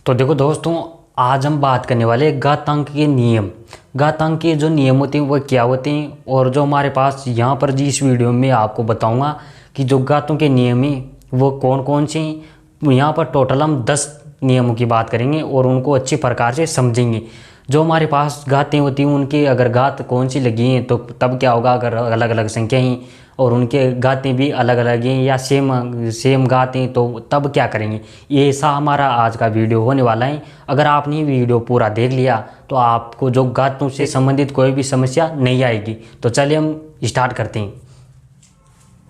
तो देखो दोस्तों, आज हम बात करने वाले हैं घातांक के नियम। घातांक के जो नियम होते हैं वो क्या होते हैं, और जो हमारे पास यहाँ पर जी इस वीडियो में आपको बताऊंगा कि जो घातों के नियम हैं वो कौन कौन से हैं। यहाँ पर टोटल हम 10 नियमों की बात करेंगे और उनको अच्छी प्रकार से समझेंगे। जो हमारे पास घातें होती हैं उनके अगर घात कौन सी लगी हैं तो तब क्या होगा, अगर अलग अलग संख्या हैं और उनके घातें भी अलग अलग हैं या सेम घातें तो तब क्या करेंगे। ये ऐसा हमारा आज का वीडियो होने वाला है। अगर आपने वीडियो पूरा देख लिया तो आपको जो घातों से संबंधित कोई भी समस्या नहीं आएगी। तो चलिए हम स्टार्ट करते हैं।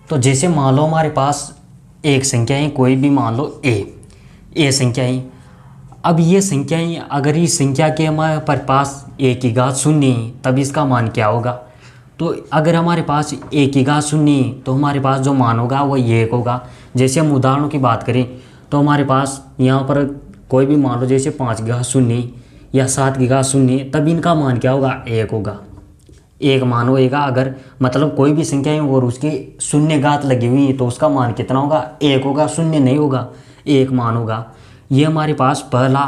तो जैसे मान लो हमारे पास एक संख्या है, कोई भी मान लो ए संख्या है। अब ये संख्याएं, अगर इस संख्या के हमारे पास ए की घात शून्य है तब इसका मान क्या होगा। तो अगर हमारे पास ए की घात शून्य है तो हमारे पास जो मान होगा वो ये एक होगा। जैसे हम उदाहरणों की बात करें तो हमारे पास यहाँ पर कोई भी मान लो, जैसे 5 की घात शून्य या 7 की घात शून्य, तब इनका मान क्या होगा, एक होगा। एक मान होएगा। अगर मतलब कोई भी संख्या है और उसकी शून्य घात लगी हुई है तो उसका मान कितना होगा, एक होगा, शून्य नहीं होगा, एक मान होगा। ये हमारे पास पहला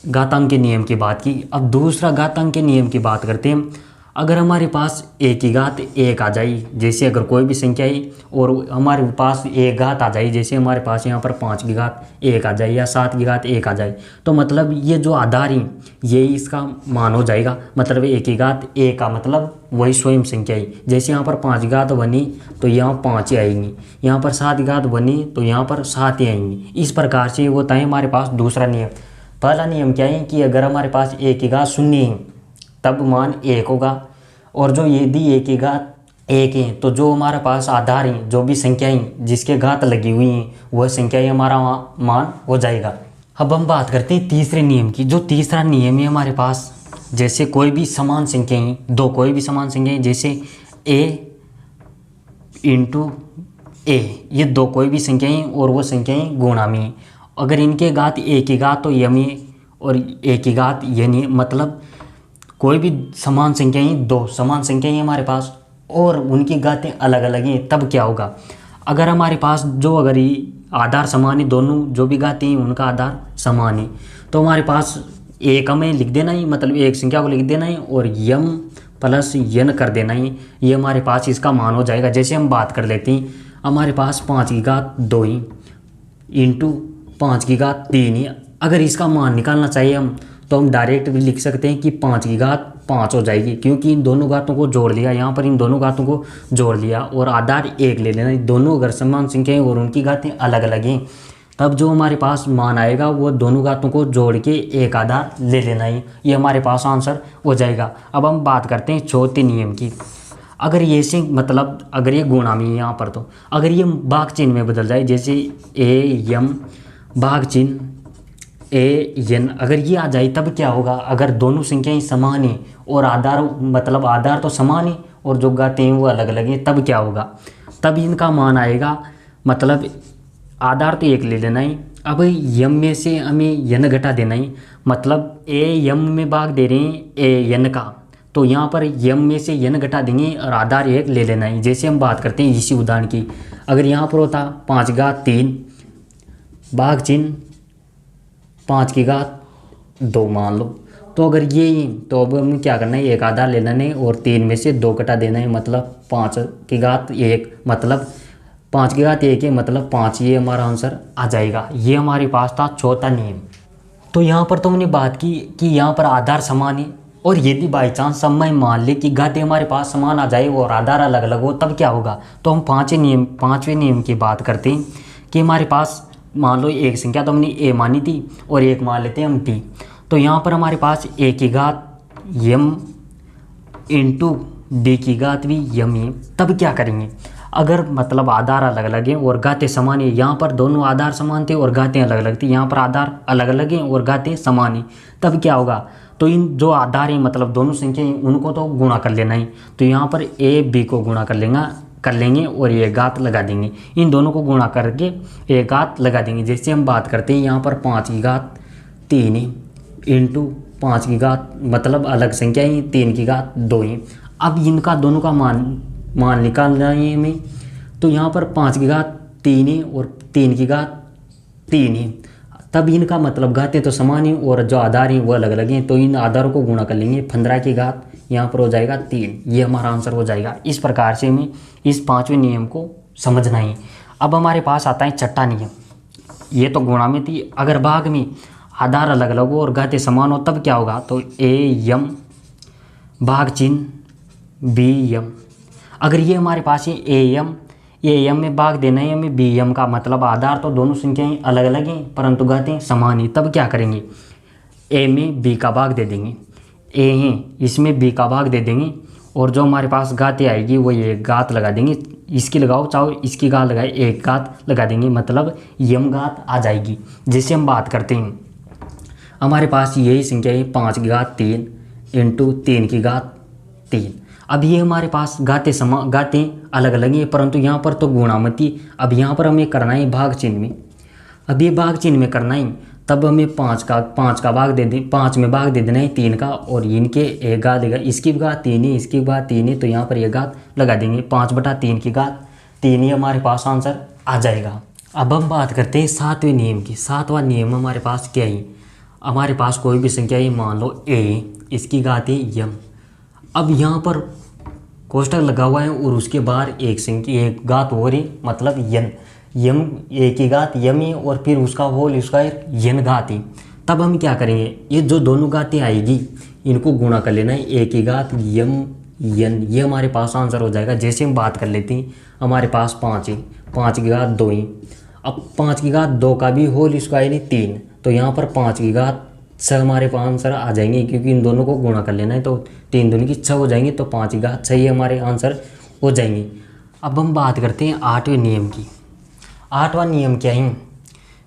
घातांक के नियम की बात की। अब दूसरा घातांक के नियम की बात करते हैं। अगर हमारे पास ए की घात एक आ जाए, जैसे अगर कोई भी संख्या है और हमारे पास एक घात आ जाए, जैसे हमारे पास यहाँ पर 5 की घात एक आ जाए या 7 की घात एक आ जाए, तो मतलब ये जो आधार है ये इसका मान हो जाएगा। मतलब ए की घात एक का मतलब वही स्वयं संख्या है। जैसे यहाँ पर 5 की घात बनी तो यहाँ 5 ही आएंगी, यहाँ पर 7 की घात बनी तो यहाँ पर 7 ही आएंगी। इस प्रकार से होता है हमारे पास दूसरा नियम। पहला नियम क्या है कि अगर हमारे पास ए की घात शून्य है तब मान एक होगा, और जो यदि ए की घात एक है तो जो हमारे पास आधार है, जो भी संख्याएं जिसके घात लगी हुई हैं वह संख्या ही हमारा मान हो जाएगा। अब हम बात करते हैं तीसरे नियम की। जो तीसरा नियम है हमारे पास, जैसे कोई भी समान संख्या है, दो कोई भी समान संख्या है, जैसे ए इंटू ए, ये दो कोई भी संख्या है और वो संख्याएं गुणा में है। अगर इनके घात ए की घात तो यम है और ए की घात यन है, मतलब कोई भी समान संख्याएं, दो समान संख्याएं हमारे पास और उनकी घातें अलग अलग हैं, तब क्या होगा। अगर हमारे पास जो अगर ये आधार समान है, दोनों जो भी घातें हैं उनका आधार समान है, तो हमारे पास एक हमें लिख देना ही, मतलब एक संख्या को लिख देना है और यम प्लस यन कर देना ही, ये हमारे पास इसका मान हो जाएगा। जैसे हम बात कर लेते हैं, हमारे पास 5 की घात 2 ही इंटू 5 की घात 3 ही। अगर इसका मान निकालना चाहिए हम तो हम डायरेक्ट भी लिख सकते हैं कि 5 की घात 5 हो जाएगी, क्योंकि इन दोनों घातों को जोड़ लिया, यहाँ पर इन दोनों घातों को जोड़ लिया और आधार एक ले लेना। दोनों अगर समान संख्या हैं और उनकी घातें अलग अलग हैं तब जो हमारे पास मान आएगा वो दोनों घातों को जोड़ के एक आधार ले लेना ही, ये हमारे पास आंसर हो जाएगा। अब हम बात करते हैं चौथे नियम की। अगर ये से मतलब अगर ये गुणा में यहाँ पर, तो अगर ये भाग चिन्ह में बदल जाए, जैसे ए यम भाग चिन्ह ए यन, अगर ये आ जाए तब क्या होगा। अगर दोनों संख्याएं समान हैं और आधार, मतलब आधार तो समान है और जो घातें हैं वो अलग अलग हैं, तब क्या होगा, तब इनका मान आएगा, मतलब आधार तो एक ले लेना है। अब यम में से हमें यन घटा देना है, मतलब ए यम में भाग दे रहे हैं ए यन का, तो यहाँ पर यम में से यन घटा देंगे और आधार एक ले लेना है। जैसे हम बात करते हैं इसी उदाहरण की, अगर यहाँ पर होता 5 घात 3 भाग चिन्ह 5 की घात 2 मान लो, तो अगर ये, तो अब हमें क्या करना है, एक आधार ले लेना है और 3 में से 2 घटा देना है, मतलब 5 की घात 1, मतलब 5 की घात 1 है, मतलब 5, ये हमारा आंसर आ जाएगा। ये हमारे पास था चौथा नियम। तो यहाँ पर तो हमने बात की कि यहाँ पर आधार समान है, और यदि बाई चांस समय मान ले कि घातें हमारे पास समान आ जाए और आधार अलग अलग हो, तब क्या होगा। तो हम पाँचवें नियम की बात करते हैं कि हमारे पास मान लो एक संख्या तो हमने ए मानी थी और एक मान लेते हैं हम टी, तो यहाँ पर हमारे पास ए की घात यम इंटू डी की घात भी यम है, तब क्या करेंगे। अगर मतलब आधार अलग अलग हैं और घातें समान है, यहाँ पर दोनों आधार समान थे और घातें अलग अलग थी, यहाँ पर आधार अलग अलग हैं और घातें समान है, तब क्या होगा। तो इन जो आधार हैं, मतलब दोनों संख्या हैं, उनको तो गुणा कर लेना है। तो यहाँ पर ए बी को गुणा कर लेंगे और ये घात लगा देंगे, इन दोनों को गुणा करके एक घात लगा देंगे। जैसे हम बात करते हैं यहाँ पर 5 की घात 3 इंटू 5 की घात, मतलब अलग संख्या ही 3 की घात 2 है। अब इनका दोनों का मान निकालना है हमें, तो यहाँ पर 5 की घात 3 है और 3 की घात 3 है, तब इनका मतलब घातें तो समान ही और जो आधार हैं वो अलग अलग हैं, तो इन आधारों को गुणा कर लेंगे। 15 की घात यहाँ पर हो जाएगा 3, ये हमारा आंसर हो जाएगा। इस प्रकार से हमें इस 5वें नियम को समझना है। अब हमारे पास आता है छठा नियम। ये तो गुणा में थी, अगर भाग में आधार अलग अलग हो और घातें समान हो तब क्या होगा, तो ए यम भाग चिन्ह बी यम। अगर ये हमारे पास है ए एम में भाग देना है हमें बी एम का, मतलब आधार तो दोनों संख्याएं अलग अलग हैं परंतु घातें समान हैं, तब क्या करेंगे, ए में बी का भाग दे देंगे। ए हैं इसमें बी का भाग दे देंगे और जो हमारे पास घातें आएगी वो ये घात लगा देंगे, इसकी लगाओ चाहे इसकी घात लगाए, एक घात लगा देंगे, मतलब यम घात आ जाएगी। जैसे हम बात करते हैं हमारे पास यही संख्या है 5 की घात 3 इंटू 3 की घात 3। अब ये हमारे पास घातें अलग अलग हैं परंतु यहाँ पर तो गुणामती। अब यहाँ पर हमें करना है भाग चिन्ह में। अब ये भाग चिन्ह में करना है तब हमें 5 का भाग दे दें, 5 में भाग दे देना है 3 का और इनके एक घात देगा, इसकी भी घात 3 है इसकी भी घात 3 है, तो यहाँ पर एक घात लगा देंगे। 5/3 की घात 3 ही हमारे पास आंसर आ जाएगा। अब हम बात करते हैं 7वें नियम की। 7वां नियम हमारे पास क्या है, हमारे पास कोई भी संख्या है, मान लो ए, इसकी घात है यम। अब यहाँ पर कोष्टक लगा हुआ है और उसके बाहर एक घात हो रही, मतलब यन, यम ए की घात यम है और फिर उसका होल स्क्वायर यन घात है। तब हम क्या करेंगे, ये जो दोनों घातें आएगी इनको गुणा कर लेना है, ए की घात यम यन, ये हमारे पास आंसर हो जाएगा। जैसे हम बात कर लेते हैं हमारे पास 5 है, 5 की घात 2 है। अब 5 की घात 2 का भी होल स्क्वायर है 3, तो यहाँ पर 5 की घात 6 हमारे पास आंसर आ जाएंगे, क्योंकि इन दोनों को गुणा कर लेना है, तो 3 दूनी की 6 हो जाएंगे, तो 5 की घात 6 ही हमारे आंसर हो जाएंगे। अब हम बात करते हैं 8वें नियम की। 8वां नियम क्या है,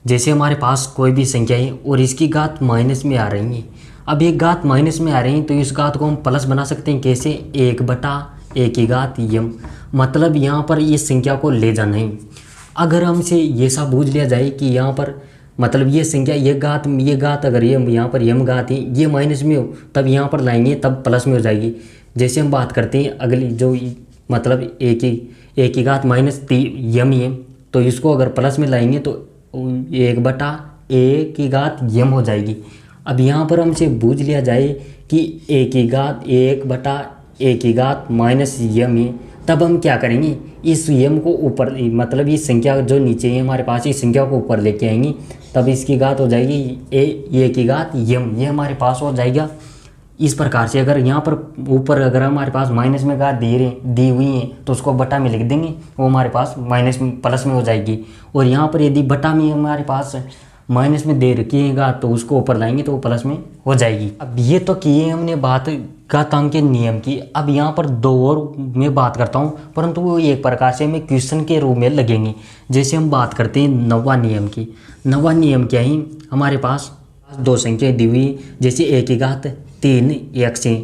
जैसे हमारे पास कोई भी संख्या है और इसकी घात माइनस में आ रही है। अब एक घात माइनस में आ रही है तो इस घात को हम प्लस बना सकते हैं, कैसे, 1/a की घात यम, मतलब यहाँ पर इस संख्या को ले जाना है। अगर हमसे ये सब बूझ लिया जाए कि यहाँ पर मतलब ये संख्या ये घात अगर ये यहाँ पर यम घात है ये माइनस में हो तब यहाँ पर लाएंगे तब प्लस में हो जाएगी। जैसे हम बात करते हैं अगली जो मतलब ए की घात माइनस यम है, तो इसको अगर प्लस में लाएंगे तो 1/a की घात यम हो जाएगी। अब यहाँ पर हमसे बूझ लिया जाए कि ए की घात 1/a की घात माइनस यम है, तब हम क्या करेंगे, इस यम को ऊपर, मतलब ये संख्या जो नीचे है हमारे पास इस संख्या को ऊपर लेके आएंगे, तब इसकी घात हो जाएगी ए की घात यम, ये हमारे पास हो जाएगा। इस प्रकार से अगर यहाँ पर ऊपर अगर हमारे पास माइनस में घात दी हुई है तो उसको बटा में लिख देंगे, वो हमारे पास माइनस में प्लस में हो जाएगी। और यहाँ पर यदि बटा में हमारे पास माइनस में दे रखिएगा तो उसको ऊपर लाएंगे तो वो प्लस में हो जाएगी। अब ये तो किए हमने बात घातांक के नियम की। अब यहाँ पर 2 और मैं बात करता हूँ, परंतु वो एक प्रकार से हमें क्वेश्चन के रूप में लगेंगे। जैसे हम बात करते हैं 9वां नियम की। 9वां नियम क्या है, हमारे पास 2 संख्याएं दी हुई, जैसे a की घात 3 x है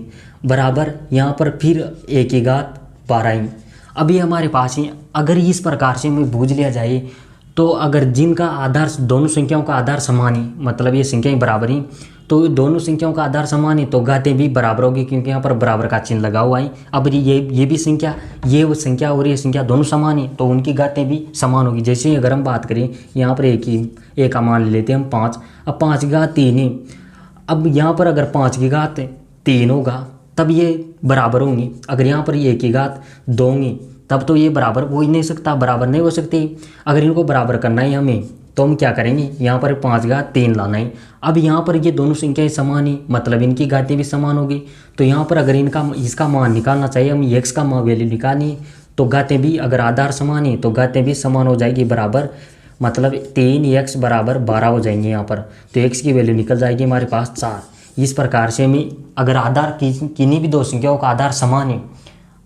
बराबर यहाँ पर फिर a की घात 12 है। अभी हमारे पास है, अगर इस प्रकार से हमें बूझ लिया जाए तो अगर जिनका आधार दोनों संख्याओं का आधार समान है, मतलब ये संख्याएं बराबर हैं, तो दोनों संख्याओं का आधार समान है तो घातें भी बराबर होगी, क्योंकि यहाँ पर बराबर का चिन्ह लगा हुआ है। अब ये भी संख्या, ये वो संख्या और ये संख्या दोनों समान है तो उनकी घातें भी समान होगी। जैसे अगर हम बात करें यहाँ पर एक का मान ले लेते हैं हम 5। अब 5 की घात 3 है, अब यहाँ पर अगर 5 की घात 3 होगा तब ये बराबर होंगी। अगर यहाँ पर ये 1 की घात 2 होंगी तब तो ये बराबर हो ही नहीं सकता, बराबर नहीं हो सकती। अगर इनको बराबर करना है हमें तो हम क्या करेंगे, यहाँ पर 5 की घात 3 लाना है। अब यहाँ पर ये दोनों संख्याएं समान है, मतलब इनकी घातें भी समान होगी। तो यहाँ पर अगर इसका मान निकालना चाहिए, हम x का मान वैल्यू निकालनी, तो घातें भी अगर आधार समान है तो घातें भी समान हो जाएगी बराबर, मतलब 3x बराबर 12 हो जाएंगे यहाँ पर। तो x की वैल्यू निकल जाएगी हमारे पास 4। इस प्रकार से हमें अगर आधार किन्हीं भी 2 संख्याओं का आधार समान है,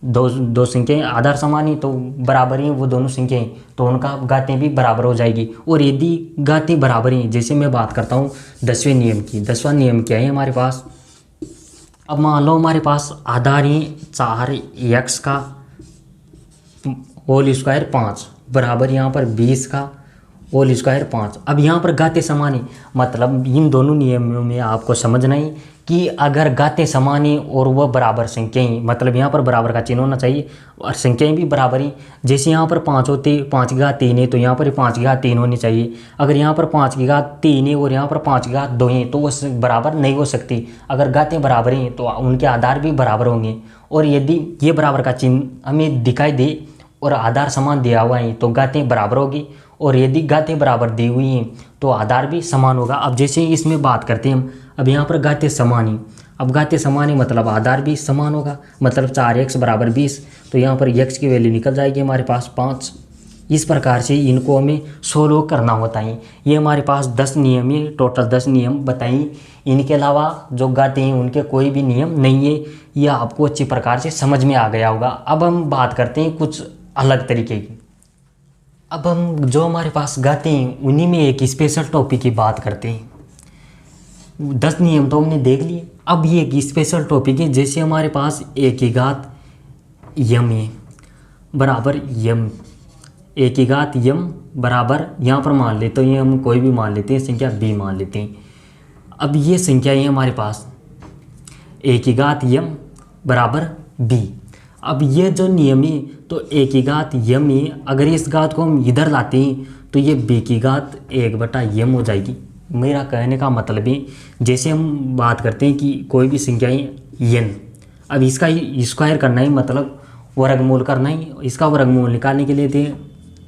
दो संख्याएं आधार समान ही तो बराबर ही वो दोनों संख्याएं, तो उनका घातें भी बराबर हो जाएगी। और यदि घातें बराबर ही, जैसे मैं बात करता हूँ 10वें नियम की। 10वां नियम क्या है हमारे पास, अब मान लो हमारे पास आधार ही 4x का होल स्क्वायर 5 बराबर यहाँ पर 20 का होल स्क्वायर 5। अब यहाँ पर घाते समान है, मतलब इन दोनों नियमों में आपको समझना ही कि अगर घाते समान ही और वह बराबर संख्या ही, मतलब यहाँ पर बराबर का चिन्ह होना चाहिए और संख्याएं भी बराबर ही। जैसे यहाँ पर 5 होते 5 की घात 3 है तो यहाँ पर 5 की घात 3 होनी चाहिए। अगर यहाँ पर 5 की घात 3 है और यहाँ पर 5 की घात 2 है तो वो बराबर नहीं हो सकती। अगर घातें बराबर हैं तो उनके आधार भी बराबर होंगे। और यदि ये बराबर का चिन्ह हमें दिखाई दे और आधार समान दिया हुआ है तो घातें बराबर होगी, और यदि घातें बराबर दी हुई हैं तो आधार भी समान होगा। अब जैसे इसमें बात करते हैं हम, अब यहाँ पर घातें समान ही, अब घातें समान ही मतलब आधार भी समान होगा, मतलब 4x बराबर 20, तो यहाँ पर x की वैल्यू निकल जाएगी हमारे पास 5। इस प्रकार से इनको हमें सोल्व करना होता है। ये हमारे पास 10 नियम है, टोटल 10 नियम बताइए। इनके अलावा जो घातें हैं उनके कोई भी नियम नहीं है। ये आपको अच्छी प्रकार से समझ में आ गया होगा। अब हम बात करते हैं कुछ अलग तरीके की। अब हम जो हमारे पास घातें हैं उन्हीं में एक स्पेशल टॉपिक की बात करते हैं। 10 नियम तो हमने देख लिए, अब ये एक स्पेशल टॉपिक है। जैसे हमारे पास a की घात यम है बराबर यम, a की घात यम बराबर, यहाँ पर मान लेते हैं, हम कोई भी मान लेते हैं, संख्या b मान लेते हैं। अब ये संख्या है हमारे पास a की घात यम बराबर b। अब ये जो नियम है तो a की घात यम है, अगर इस घात को हम इधर लाते हैं तो ये b की घात 1/m हो जाएगी। मेरा कहने का मतलब है, जैसे हम बात करते हैं कि कोई भी संख्याएं n, अब इसका स्क्वायर करना है, मतलब वर्गमूल करना है। इसका वर्गमूल निकालने के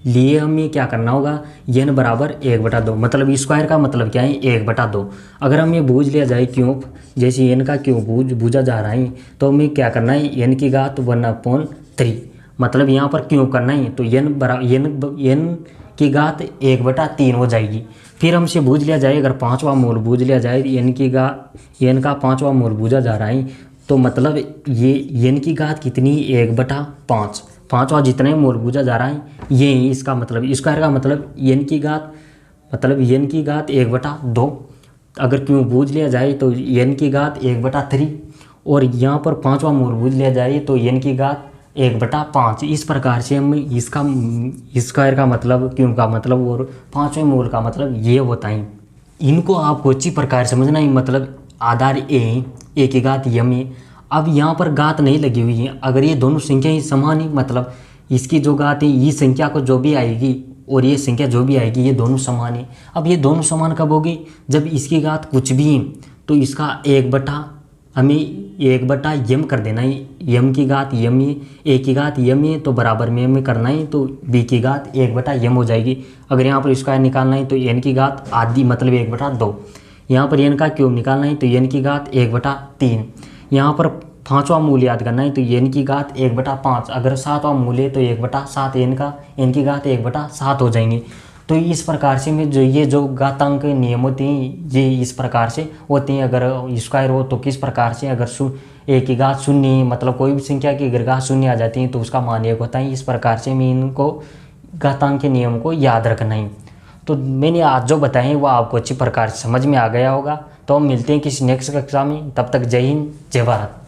लिए हमें क्या करना होगा, n बराबर 1/2, मतलब स्क्वायर का मतलब क्या है 1/2। अगर हमें बूझ लिया जाए क्यूब, जैसे n का क्यूब बूझा जा रहा है तो हमें क्या करना है, n की घात 1/3, मतलब यहाँ पर क्यूब करना है तो n की घात 1/3 हो जाएगी। फिर हमसे बूझ लिया जाए, अगर 5वां मूल बूझ लिया जाए, n का 5वां मूल बूझा जा रहा है तो मतलब ये n की घात कितनी 1/5, 5वां जितना ही मूल बूझा जा रहा है ये इसका मतलब स्क्वायर का मतलब n की घात, मतलब n की घात 1/2। अगर क्यों बूझ लिया जाए तो n की घात 1/3, और यहाँ पर 5वां मूल बूझ लिया जाए तो n की घात 1/5। इस प्रकार से हम इसका स्क्वायर का मतलब, क्यों का मतलब और 5वें मूल का मतलब ये होता है। इनको आपको अच्छी प्रकार समझना है, मतलब आधार a की घात यम है। अब यहाँ पर घात नहीं लगी हुई है, अगर ये दोनों संख्याएं समान है, मतलब इसकी जो घात है ये संख्या को जो भी आएगी और ये संख्या जो भी आएगी ये दोनों समान है। अब ये दोनों समान कब होगी, जब इसकी घात कुछ भी है तो इसका हमें 1/m कर देना है। यम की घात यम है, a की घात यम है तो बराबर में हमें करना है तो b की घात 1/m हो जाएगी। अगर यहाँ पर स्क्वायर निकालना है तो n की घात आधी, मतलब 1/2। यहाँ पर n का क्यूब निकालना है तो n की घात 1/3। यहाँ पर 5वां मूल याद करना है तो n की घात 1/5। अगर 7वां मूल है तो 1/7 n की घात 1/7 हो जाएंगे। तो इस प्रकार से में ये जो घातांक नियम होते हैं ये इस प्रकार से होते हैं। अगर स्क्वायर हो तो किस प्रकार से, अगर a की घात 0, मतलब कोई भी संख्या की अगर घात 0 आ जाती है तो उसका मान 1 होता है। इस प्रकार से मैं इनको घातांक के नियम को याद रखना है। तो मैंने आज जो बताए हैं वो आपको अच्छी प्रकार से समझ में आ गया होगा। तो हम मिलते हैं किसी नेक्स्ट कक्षा में, तब तक जय हिंद जय भारत।